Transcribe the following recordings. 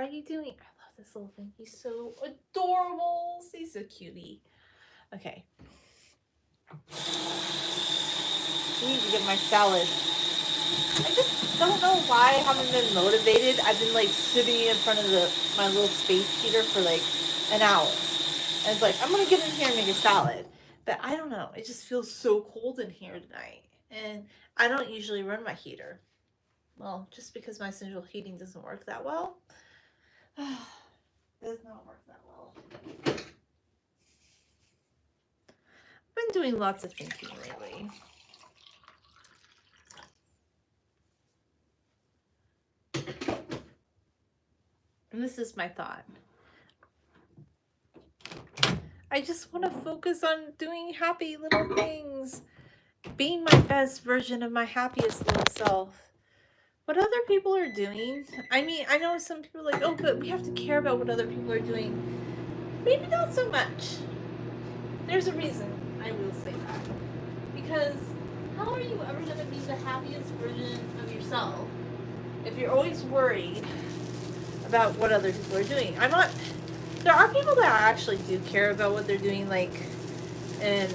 are you doing? I love this little thing. He's so adorable. He's a cutie. Okay. I need to get my salad. I just don't know why I haven't been motivated. I've been like sitting in front of my little space heater for like an hour. And it's like, I'm gonna get in here and make a salad. But I don't know. It just feels so cold in here tonight. And I don't usually run my heater. Well, just because my central heating doesn't work that well. Does not work that well. I've been doing lots of thinking lately. And this is my thought. I just want to focus on doing happy little things. Being my best version of my happiest little self. What other people are doing, I mean, I know some people are like, oh, but we have to care about what other people are doing. Maybe not so much. There's a reason I will say that. Because how are you ever going to be the happiest version of yourself if you're always worried about what other people are doing? There are people that actually do care about what they're doing, like, and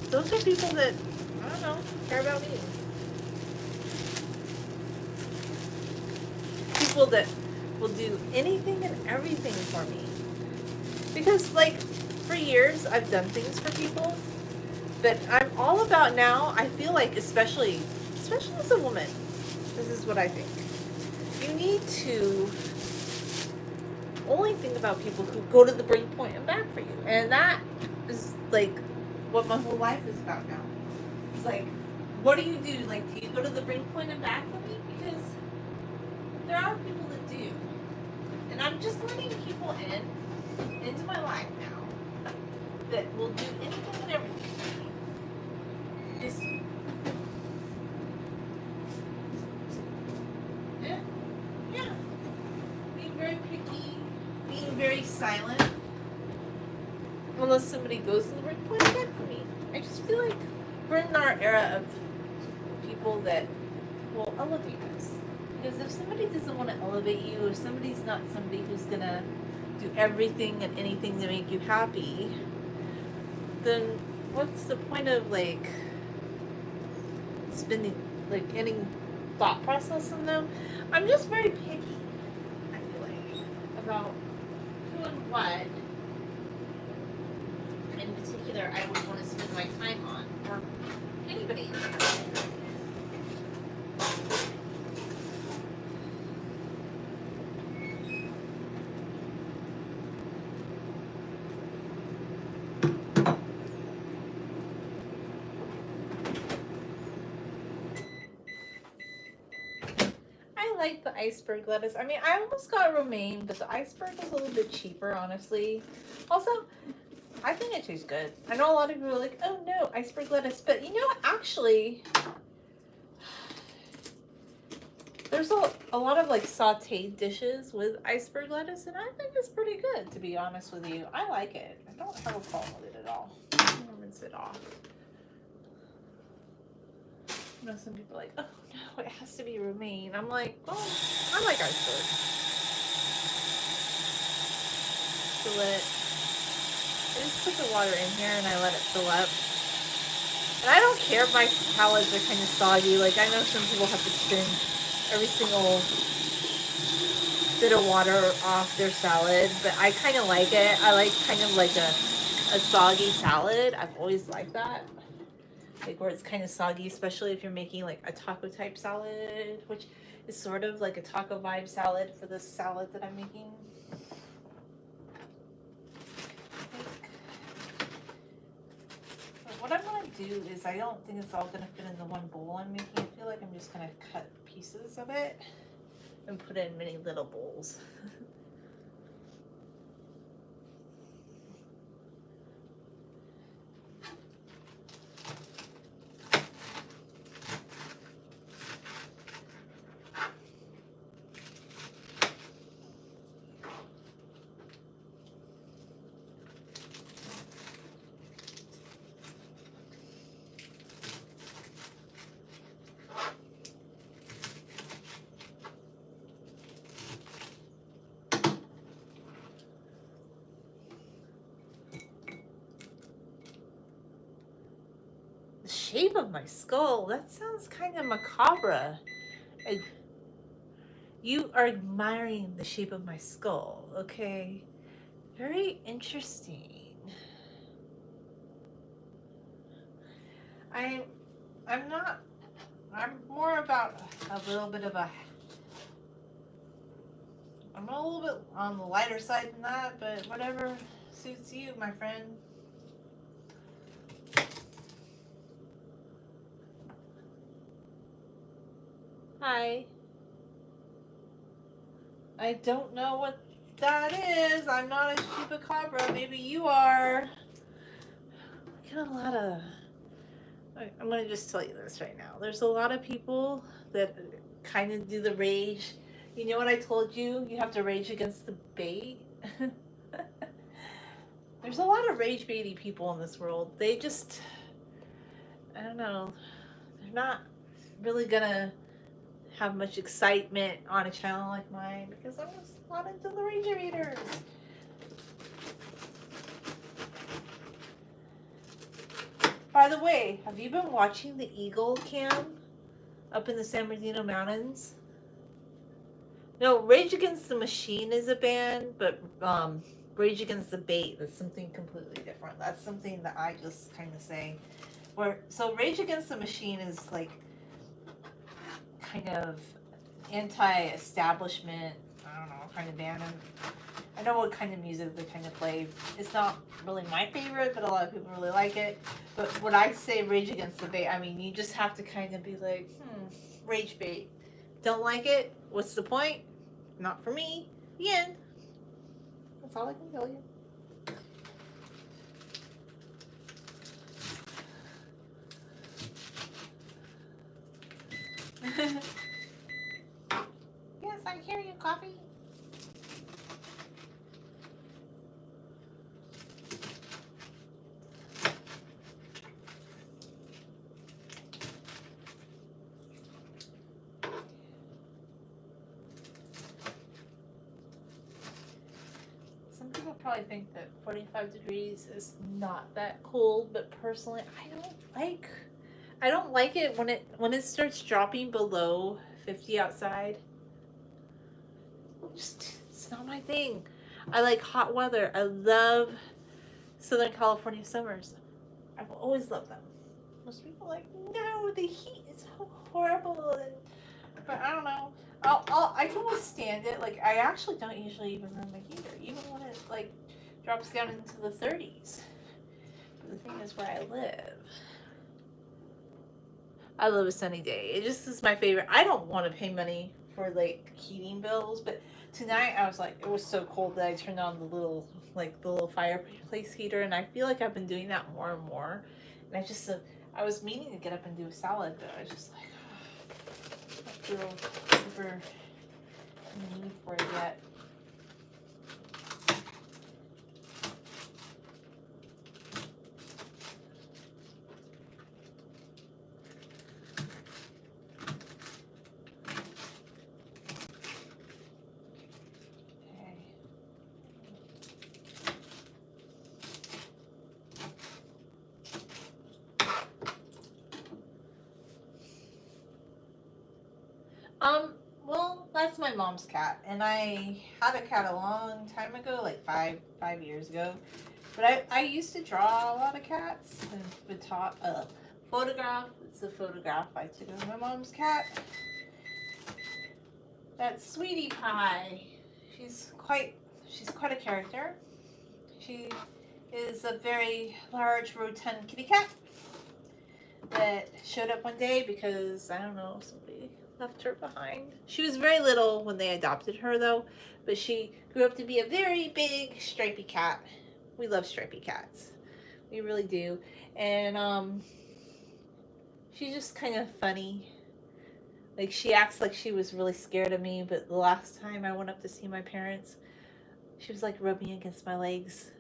those are people that, I don't know, care about me. People that will do anything and everything for me. Because, like, for years, I've done things for people, but I'm all about now, I feel like, especially as a woman, this is what I think. You need to only think about people who go to the break point and back for you. And that is, like, what my whole life is about now. It's like, what do you do? Like, do you go to the brink point and back for me? Because there are people that do. And I'm just letting people into my life now that will do anything and everything for me. Just, yeah. Being very picky, being very silent. Unless somebody goes to the brink point and back for me. I just feel like we're in our era of people that will elevate us. Because if somebody doesn't want to elevate you, if somebody's not somebody who's gonna do everything and anything to make you happy, then what's the point of like spending like any thought process on them? I'm just very picky, I feel like, about who and what in particular I would want to spend my time on, or anybody. I like the iceberg lettuce. I mean, I almost got romaine, but the iceberg was a little bit cheaper, honestly. Also, I think it tastes good. I know a lot of people are like, oh no, iceberg lettuce. But you know what? Actually, there's a lot of like sauteed dishes with iceberg lettuce, and I think it's pretty good, to be honest with you. I like it. I don't have a problem with it at all. I'm gonna rinse it off. You know, some people are like, oh no, it has to be romaine. I'm like, well, I like iceberg. So I just put the water in here and I let it fill up. And I don't care if my salads are kind of soggy. Like, I know some people have to spin every single bit of water off their salad, but I kind of like it. I like kind of like a soggy salad. I've always liked that. Like where it's kind of soggy, especially if you're making like a taco type salad, which is sort of like a taco vibe salad for this salad that I'm making. What I'm going to do is, I don't think it's all going to fit in the one bowl I'm making. I feel like I'm just going to cut pieces of it and put it in many little bowls. shape of my skull. That sounds kind of macabre. I, you are admiring the shape of my skull, okay? Very interesting. I'm not. I'm more about a little bit of a. I'm a little bit on the lighter side than that, but whatever suits you, my friend. Hi. I don't know what that is. I'm not a chupacabra. Maybe you are. I get a lot of. I'm going to just tell you this right now. There's a lot of people that kind of do the rage. You know what I told you? You have to rage against the bait. There's a lot of rage baity people in this world. They just, I don't know, they're not really going to have much excitement on a channel like mine because I'm just not into the rage baiters. By the way, have you been watching the Eagle Cam up in the San Bernardino Mountains? No, Rage Against the Machine is a band, but Rage Against the Bait is something completely different. That's something that I just kind of say. So Rage Against the Machine is like kind of anti-establishment, I don't know, kind of band. And I know what kind of music they kind of play. It's not really my favorite, but a lot of people really like it. But when I say Rage Against the Bait, I mean you just have to kind of be like, rage bait. Don't like it? What's the point? Not for me. The end. That's all I can tell you. Yes, I hear you, Coffee. Some people probably think that 45 degrees is not that cold, but personally, I don't like it when it starts dropping below 50 outside. It's not my thing. I like hot weather. I love Southern California summers. I've always loved them. Most people are like, no, the heat is so horrible. But I don't know. I can withstand it. Like, I actually don't usually even run my heater, even when it like drops down into the 30s. But the thing is, where I love a sunny day. It just is my favorite. I don't want to pay money for like heating bills, but tonight I was like, it was so cold that I turned on the little fireplace heater, and I feel like I've been doing that more and more. And I was meaning to get up and do a salad, but I was just like, I don't feel super in the need for it yet. Well, that's my mom's cat, and I had a cat a long time ago, like five years ago. But I used to draw a lot of cats and would photograph. It's a photograph I took of my mom's cat. That's Sweetie Pie. She's quite a character. She is a very large, rotund kitty cat that showed up one day because, I don't know, somebody left her behind. She was very little when they adopted her, though, but she grew up to be a very big, stripy cat. We love stripy cats. We really do. And she's just kind of funny. Like, she acts like she was really scared of me, but the last time I went up to see my parents, she was like rubbing against my legs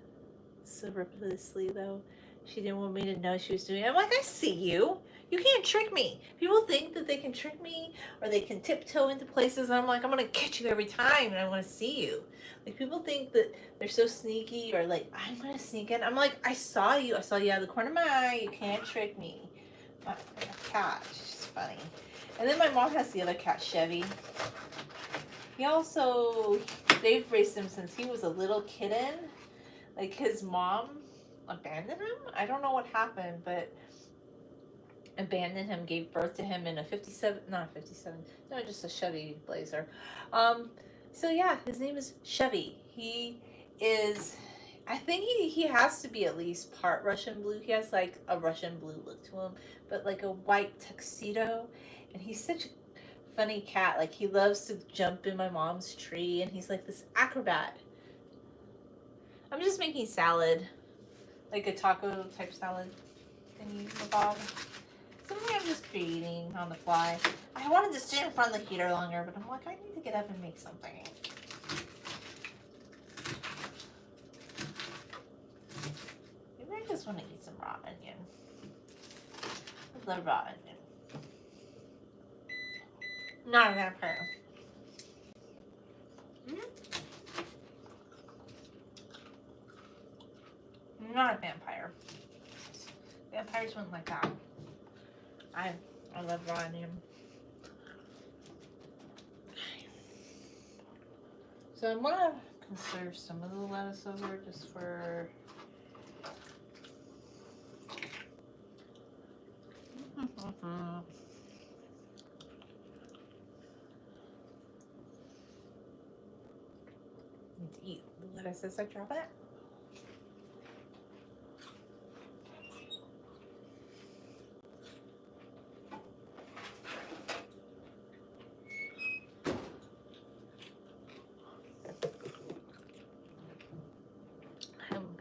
surreptitiously, though. She didn't want me to know she was doing it. I'm like, I see you. You can't trick me. People think that they can trick me or they can tiptoe into places. And I'm like, I'm going to catch you every time and I want to see you. Like, people think that they're so sneaky or like, I'm going to sneak in. I'm like, I saw you. I saw you out of the corner of my eye. You can't trick me. a cat. She's funny. And then my mom has the other cat, Chevy. They've raised him since he was a little kitten. Like, his mom abandoned him. I don't know what happened, but abandoned him, gave birth to him in a 57, not a 57, no, just a Chevy Blazer. So yeah, his name is Chevy. He is, I think he has to be at least part Russian blue. He has like a Russian blue look to him, but like a white tuxedo. And he's such a funny cat. Like, he loves to jump in my mom's tree, and he's like this acrobat. I'm just making salad, like a taco type salad thingy, Bob. Something I'm just creating on the fly. I wanted to stay in front of the heater longer, but I'm like, I need to get up and make something. Maybe I just want to eat some raw onion. I love raw onion. Not a vampire. Not a vampire. Vampires wouldn't like that. I love raw onion. So I'm gonna conserve some of the lettuce over just for need to eat the lettuce as I drop it.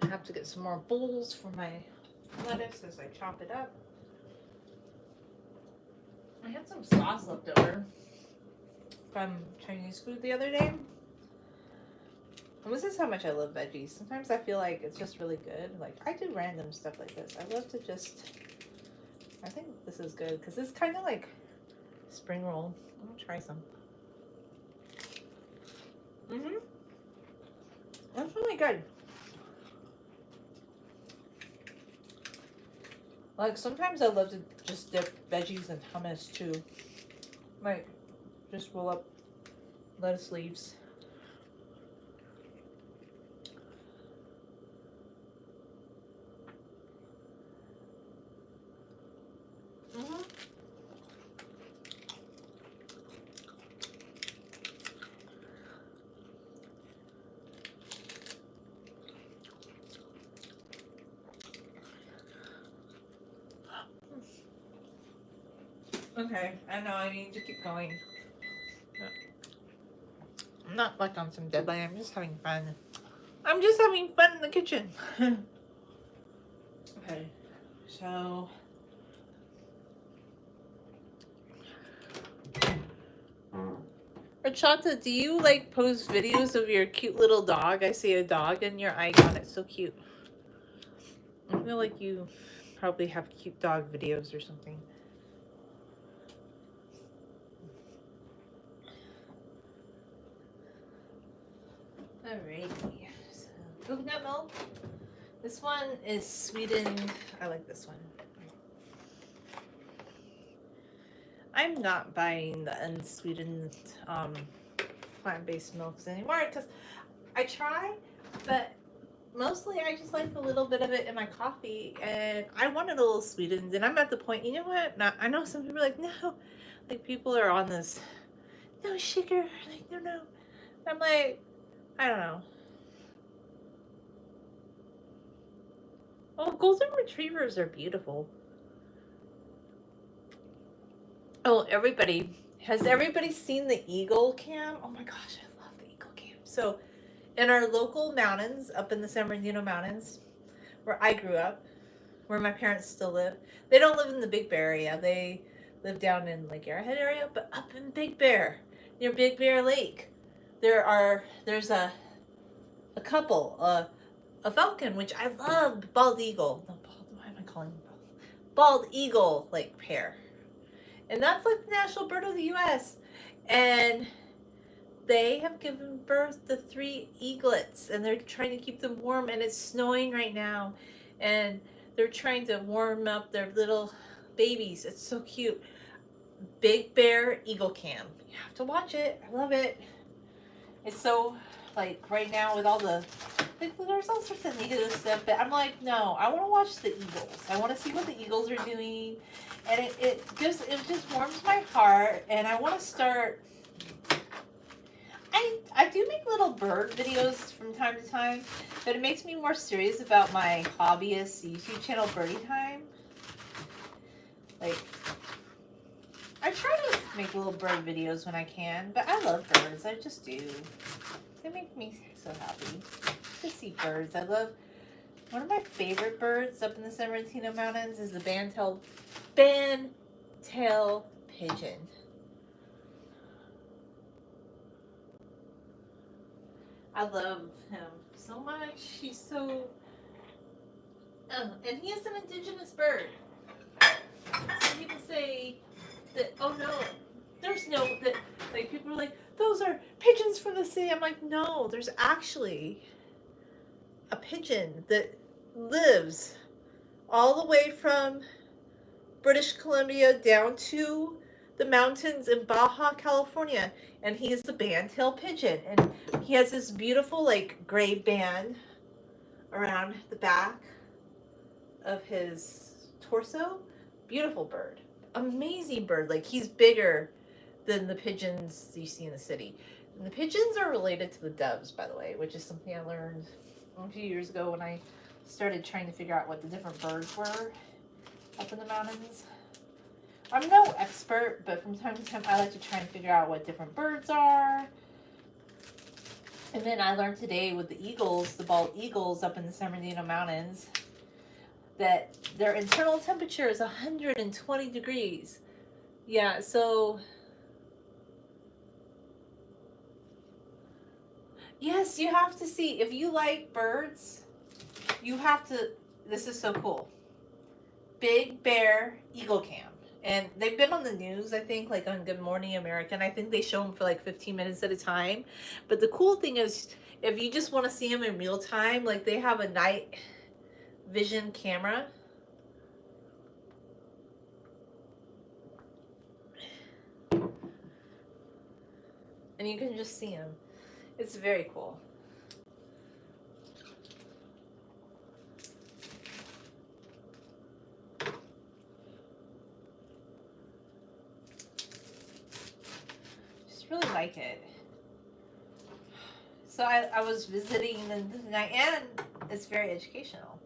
I have to get some more bowls for my lettuce as I chop it up. I had some sauce left over from Chinese food the other day. And this is how much I love veggies. Sometimes I feel like it's just really good. Like, I do random stuff like this. I love to just, I think this is good because it's kind of like spring roll. I'm gonna try some. That's really good. Like, sometimes I love to just dip veggies in hummus too. Like, just roll up lettuce leaves. Okay, I know I need to keep going. I'm not like on some deadline, I'm just having fun. I'm just having fun in the kitchen. Okay, so Rachata, do you like post videos of your cute little dog? I see a dog in your icon. It's so cute. I feel like you probably have cute dog videos or something. Alrighty. So, coconut milk. This one is sweetened. I like this one. I'm not buying the unsweetened plant-based milks anymore because I try, but mostly I just like a little bit of it in my coffee, and I want it a little sweetened. And I'm at the point, you know what? Now, I know some people are like, no, like people are on this, no sugar, like no. I'm like, I don't know. Oh, golden retrievers are beautiful. Oh, has everybody seen the eagle cam? Oh my gosh, I love the eagle cam. So, in our local mountains, up in the San Bernardino Mountains, where I grew up, where my parents still live, they don't live in the Big Bear area. They live down in Lake Arrowhead area, but up in Big Bear, near Big Bear Lake, there's a couple, a falcon, which I love, bald eagle. No, why am I calling them bald eagle, like pair. And that's like the national bird of the U.S. And they have given birth to 3 eaglets, and they're trying to keep them warm, and it's snowing right now, and they're trying to warm up their little babies. It's so cute. Big Bear Eagle Cam. You have to watch it. I love it. It's so, like, right now with all the, like, there's all sorts of negative stuff, but I'm like, no, I want to watch the Eagles. I want to see what the Eagles are doing, and it just warms my heart, and I want to start. I do make little bird videos from time to time, but it makes me more serious about my hobbyist YouTube channel, Birdie Time. Like, I try to make little bird videos when I can, but I love birds. I just do. They make me so happy to see birds. I love, one of my favorite birds up in the San Bernardino Mountains is the bandtail pigeon. I love him so much. He's so, and he is an indigenous bird. Some people say that, oh no, there's no, that, like, people are like, those are pigeons from the city. I'm like, no, there's actually a pigeon that lives all the way from British Columbia down to the mountains in Baja California, and he is the bandtail pigeon, and he has this beautiful, like, gray band around the back of his torso. Beautiful bird, amazing bird. Like, he's bigger than the pigeons you see in the city. And the pigeons are related to the doves, by the way, which is something I learned a few years ago when I started trying to figure out what the different birds were up in the mountains. I'm no expert, but from time to time I like to try and figure out what different birds are. And then I learned today with the eagles, the bald eagles up in the San Bernardino Mountains, that their internal temperature is 120 degrees. Yeah, so yes, you have to see, if you like birds, you have to, this is so cool. Big Bear Eagle Cam. And they've been on the news, I think, like on Good Morning America. And I think they show them for like 15 minutes at a time. But the cool thing is, if you just want to see them in real time, like they have a night vision camera. And you can just see them. It's very cool. Really like it. So I was visiting tonight, and it's very educational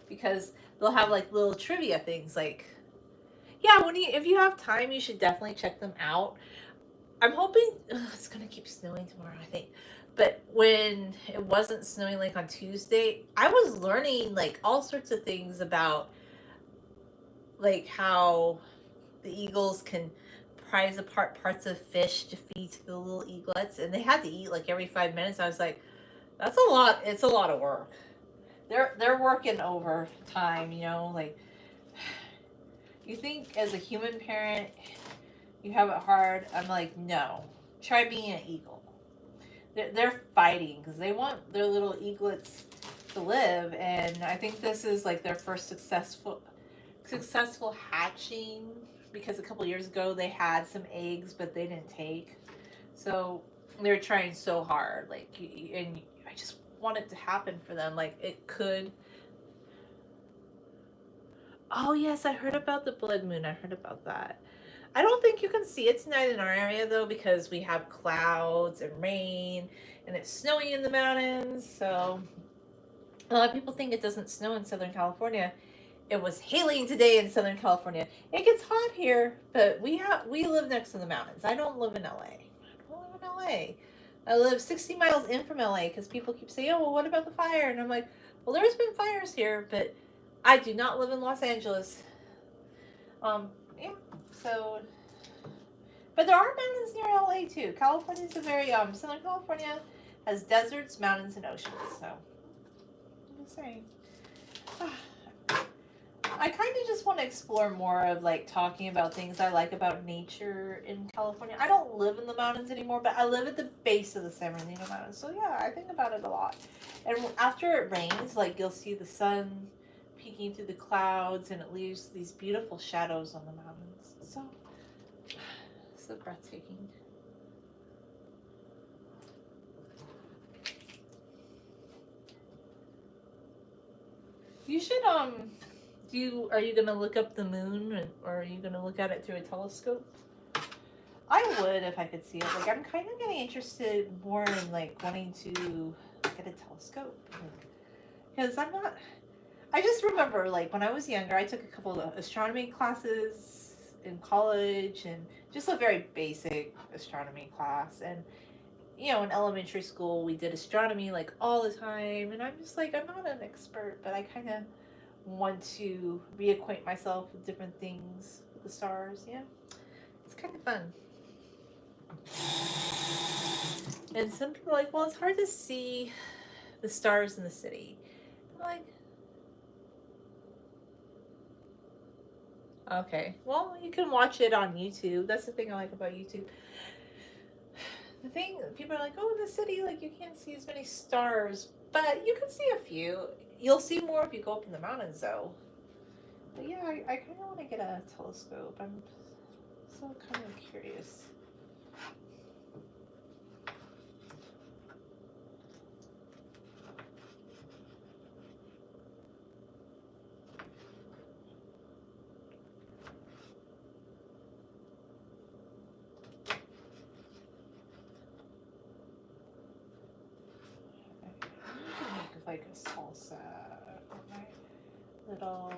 because they'll have like little trivia things, like, yeah, if you have time, you should definitely check them out. I'm hoping it's gonna keep snowing tomorrow, I think, but when it wasn't snowing, like on Tuesday, I was learning like all sorts of things about like how the eagles can prize apart parts of fish to feed to the little eaglets, and they had to eat like every 5 minutes. I was like, that's a lot. It's a lot of work. They're working overtime, you know. Like, you think as a human parent you have it hard. I'm like, no. Try being an eagle. They're fighting because they want their little eaglets to live, and I think this is like their first successful hatching, because a couple years ago they had some eggs but they didn't take, so they're trying so hard, like, and I just want it to happen for them, like it could. Oh yes, I heard about the blood moon. I heard about that. I don't think you can see it tonight in our area though, because we have clouds and rain and it's snowing in the mountains. So a lot of people think it doesn't snow in Southern California. It was hailing today in Southern California. It gets hot here, but we live next to the mountains. I don't live in LA. I don't live in LA. I live 60 miles in from LA because people keep saying, oh, well, what about the fire? And I'm like, well, there's been fires here, but I do not live in Los Angeles. Yeah, so, but there are mountains near LA too. California's a very, Southern California has deserts, mountains, and oceans, so I'm just saying. I kind of just want to explore more of like talking about things I like about nature in California. I don't live in the mountains anymore, but I live at the base of the San Bernardino Mountains. So yeah, I think about it a lot. And after it rains, like you'll see the sun peeking through the clouds, and it leaves these beautiful shadows on the mountains. So breathtaking. You should are you gonna look up the moon, or are you gonna look at it through a telescope? I would if I could see it. Like, I'm kind of getting interested more in like wanting to get a telescope, because I just remember, like, when I was younger, I took a couple of astronomy classes in college, and just a very basic astronomy class. And in elementary school, we did astronomy like all the time, and I'm just like, I'm not an expert, but I kind of want to reacquaint myself with different things, with the stars. Yeah, it's kind of fun. And some people are like, well, it's hard to see the stars in the city. I'm like, okay, well, you can watch it on YouTube. That's the thing I like about YouTube. The thing, people are like, oh, in the city, like, you can't see as many stars, but you can see a few. You'll see more if you go up in the mountains, though. But yeah, I kind of want to get a telescope. I'm so kind of curious. Like a salsa, my little.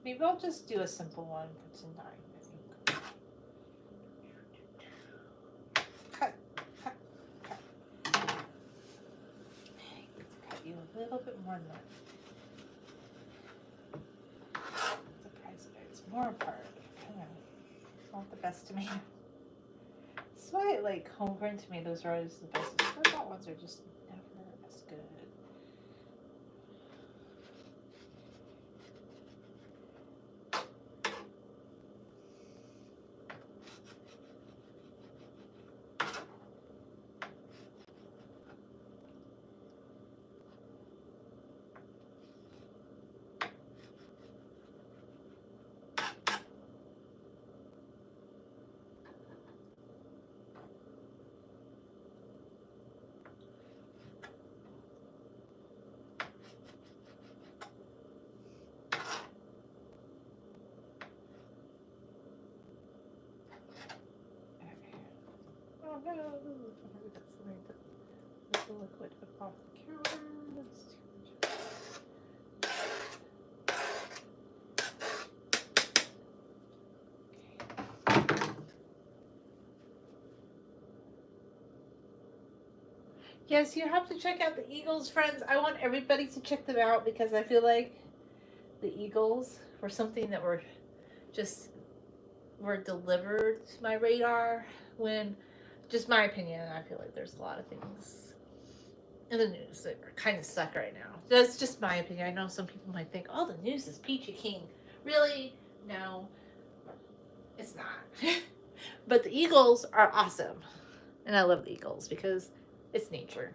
Maybe I'll just do a simple one for tonight. I think. Cut. I need to cut you a little bit more than that. Surprise it. It's more apart. Kind of not the best tomato. That's why like homegrown tomatoes are always the best. The store-bought ones are just never as good. Oh no! That's something with the liquid off the counter. That's too much. Yes, you have to check out the Eagles, friends. I want everybody to check them out, because I feel like the Eagles were something that were delivered to my radar when, just my opinion, I feel like there's a lot of things in the news that kind of suck right now. That's just my opinion. I know some people might think, oh, the news is peachy keen. Really? No, it's not. But the Eagles are awesome. And I love the Eagles because it's nature.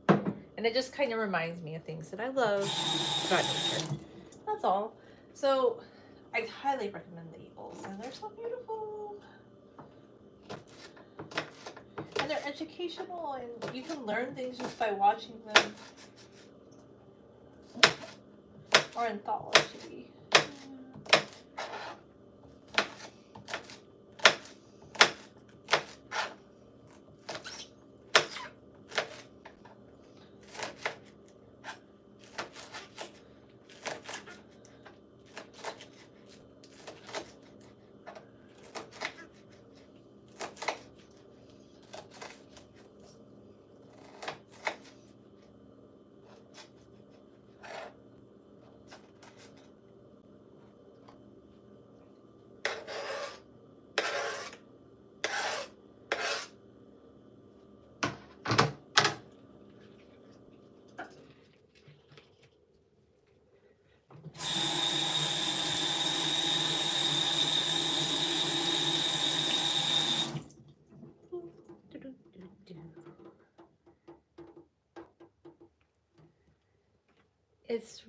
And it just kind of reminds me of things that I love about nature. That's all. So I highly recommend the Eagles, and they're so beautiful. And they're educational, and you can learn things just by watching them. Or anthology.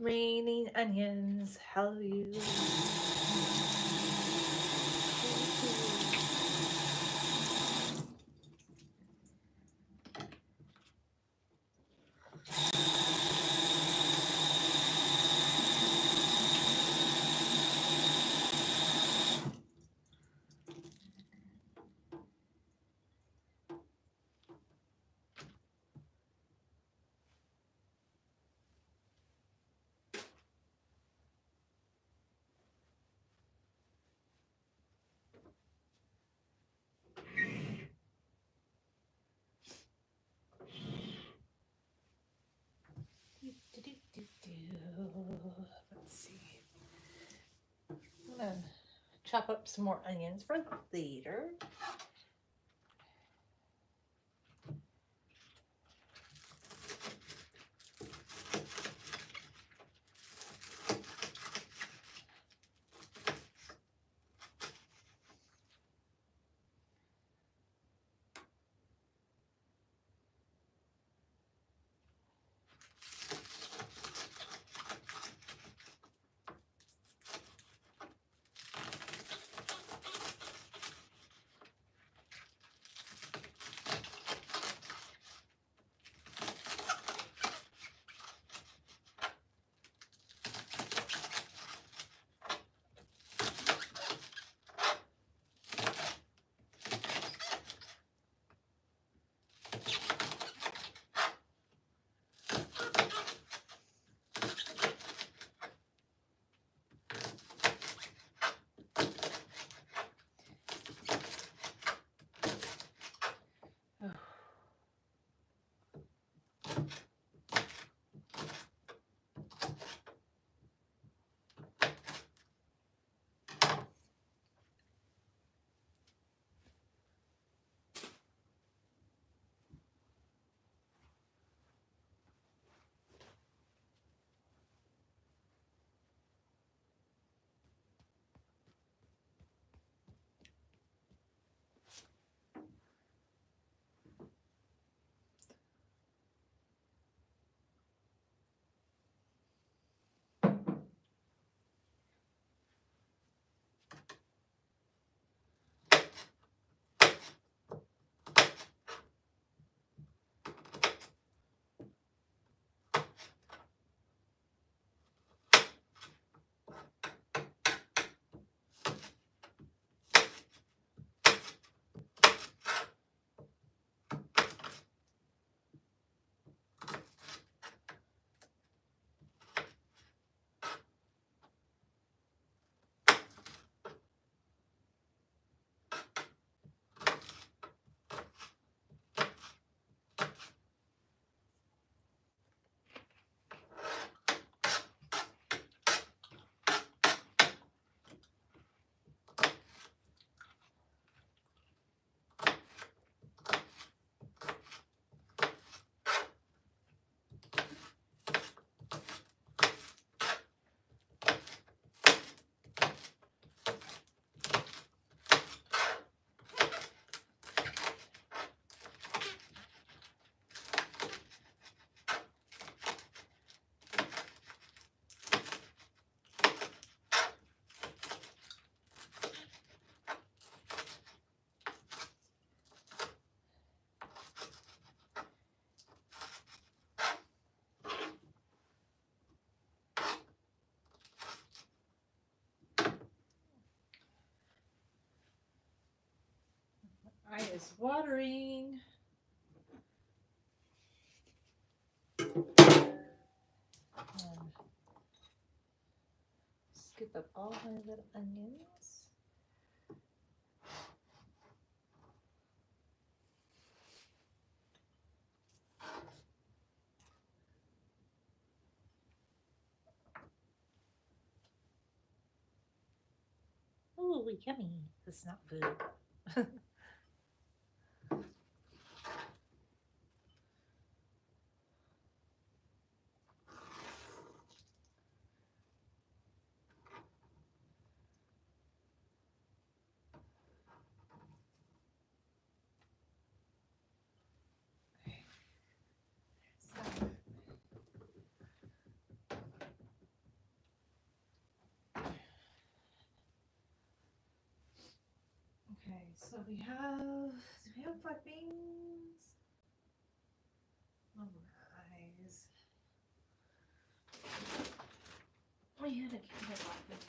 Raining onions, hallelujah. Let's see. I'm gonna chop up some more onions for later. Eye is watering. Scoop up all my little onions. Ooh, yummy. This is not food. Okay, so do we have black beans? Oh nice. We had a can of black beans.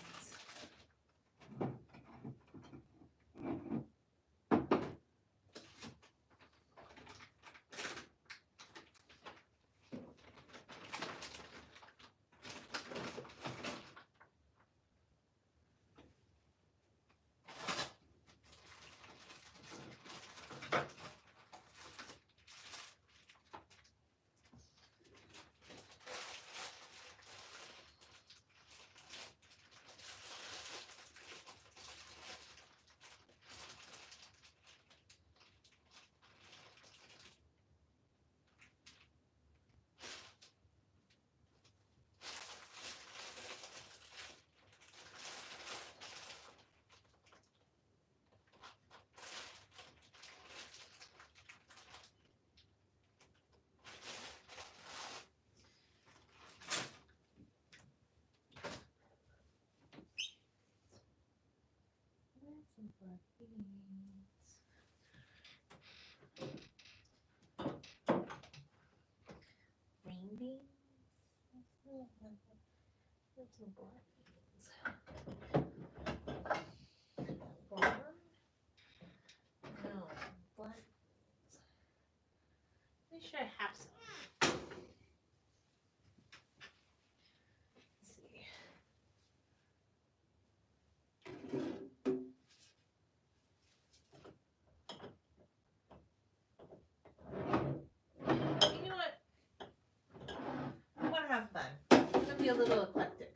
Some black beans. Green beans. There's some black beans. Barn? No, black. Make sure I have some. Let's see. You know what? I want to have fun. I'm going to be a little eclectic.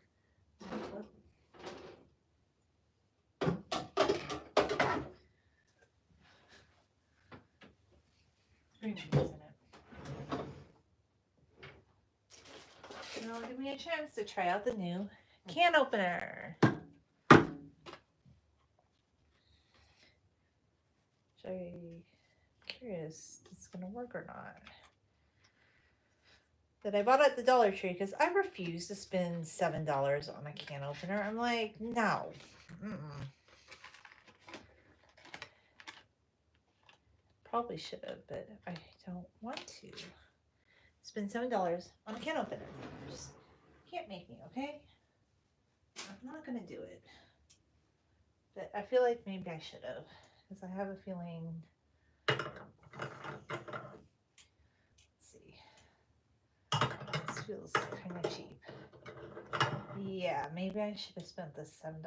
Green beans in it. Now give me a chance to try out the new can opener. I'm curious if it's going to work or not. That I bought at the Dollar Tree because I refuse to spend $7 on a can opener. I'm like, no. Probably should have, but I don't want to spend $7 on a can opener. Just can't make me, okay? I'm not gonna do it. But I feel like maybe I should have, because I have a feeling. Let's see. This feels kind of cheap. Yeah, maybe I should have spent the $7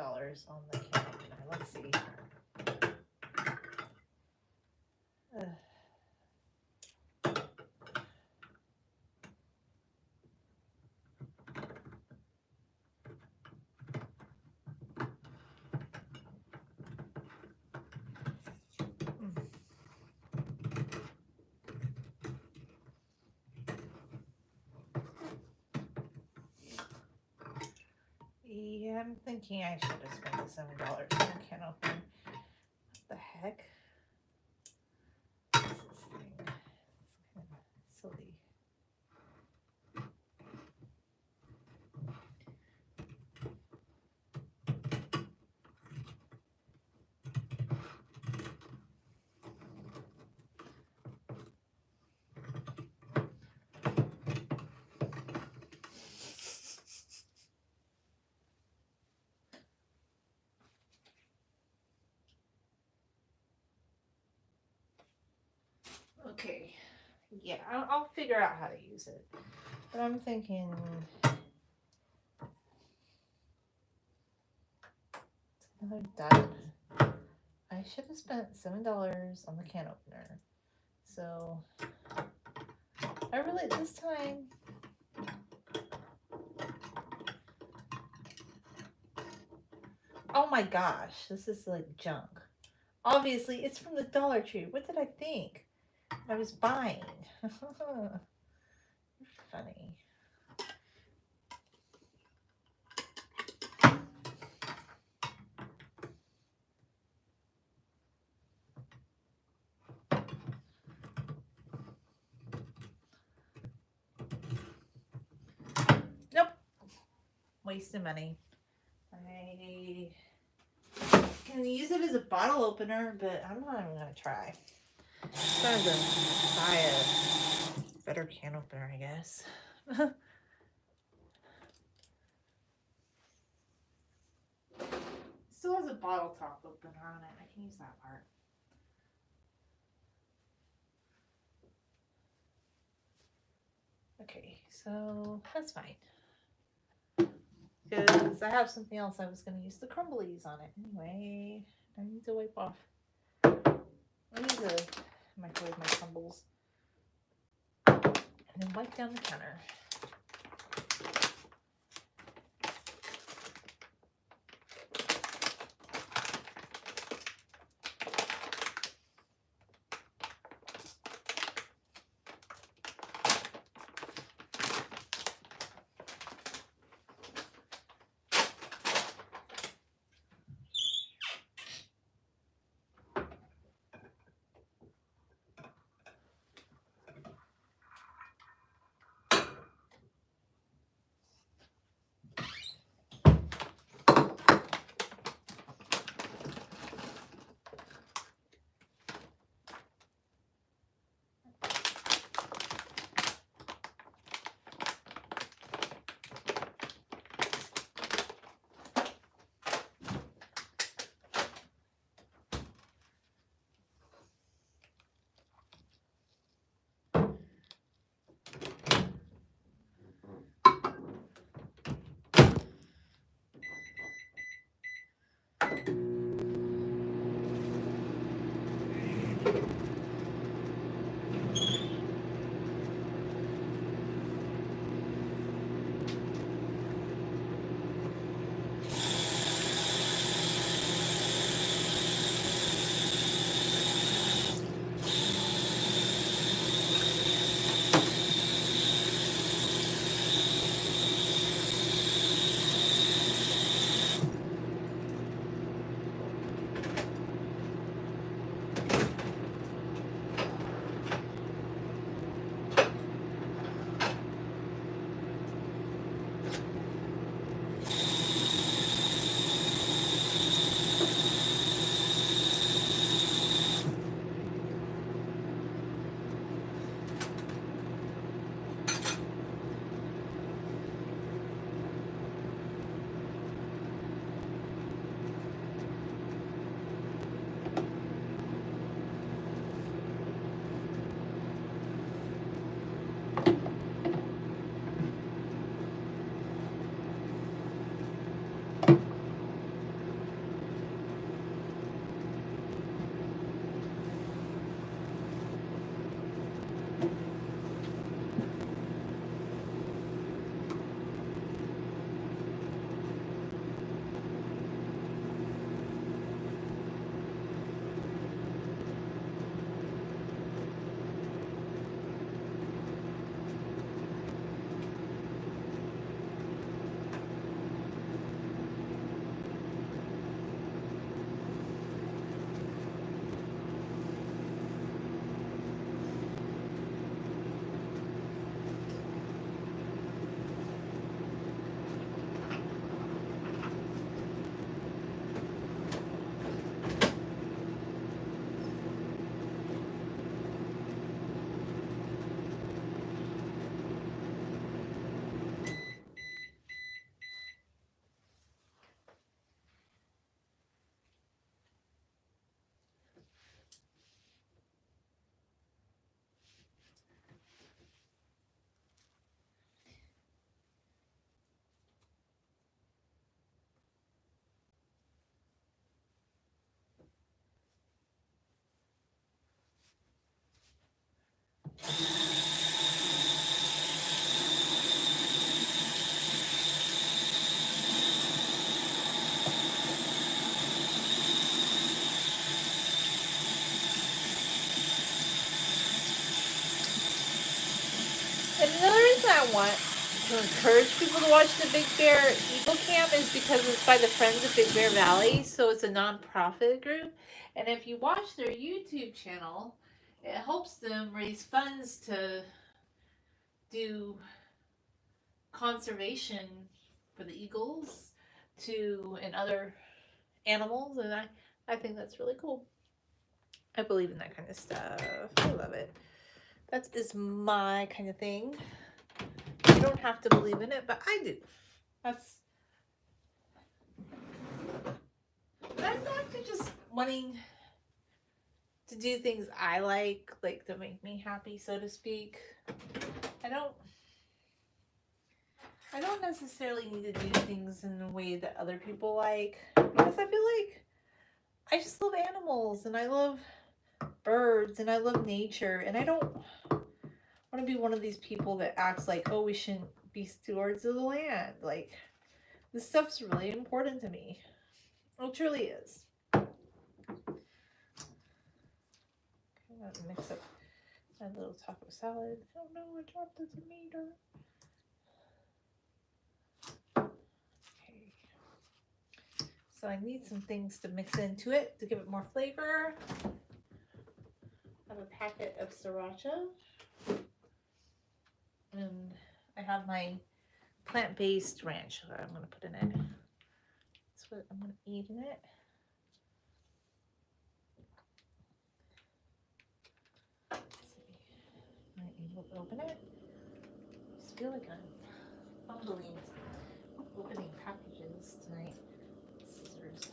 on the can opener. Let's see. Yeah, I'm thinking I should have spent the $7 on a can opener. What the heck? What's this thing? It's kind of silly. Okay, yeah, I'll figure out how to use it. But I'm thinking it's another dud. I should have spent $7 on the can opener. So I really, this time, oh my gosh, this is like junk. Obviously, it's from the Dollar Tree. What did I think I was buying? Funny. Nope. Wasting money. can use it as a bottle opener, but I'm not even gonna try. I'm gonna buy a better can opener, I guess. Still has a bottle top opener on it. I can use that part. Okay, so that's fine. Because I have something else I was going to use the crumblies on it. Anyway, I need to wipe off. I need to microwave my crumbles. And then wipe down the counter. And another reason I want to encourage people to watch the Big Bear Eagle Camp is because it's by the Friends of Big Bear Valley, so it's a nonprofit group. And if you watch their YouTube channel, it helps them raise funds to do conservation for the eagles to and other animals, and I think that's really cool. I believe in that kind of stuff. I love it. That is my kind of thing. You don't have to believe in it, but I do. That's I'm not just wanting to do things I like to make me happy, so to speak. I don't necessarily need to do things in a way that other people like, because I feel like I just love animals and I love birds and I love nature, and I don't want to be one of these people that acts like, oh, we shouldn't be stewards of the land. Like, this stuff's really important to me. It truly is. Okay, I'm gonna mix up my little taco salad. Oh no, I dropped the tomato. Okay. So I need some things to mix into it to give it more flavor. I have a packet of sriracha. And I have my plant-based ranch that I'm going to put in it. That's what I'm going to eat in it. Let's see. I'm able to open it. I just feel like I'm fumbling opening packages tonight. Scissors.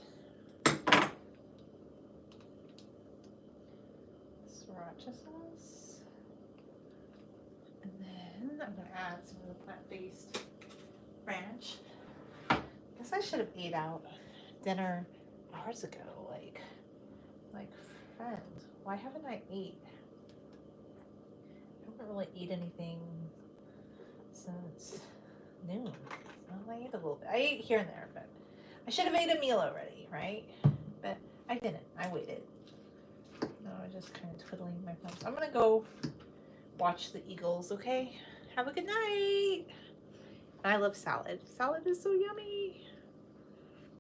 Sriracha sauce. And then I'm going to add some of the plant-based ranch. I guess I should have ate out dinner hours ago. Like friend, why haven't I ate? I haven't really eat anything since noon. Well, I ate a little bit. I ate here and there, but I should have ate a meal already, right? But I didn't. I waited. No, I was just kind of twiddling my thumbs. I'm gonna go watch the Eagles, okay? Have a good night. I love salad. Salad is so yummy.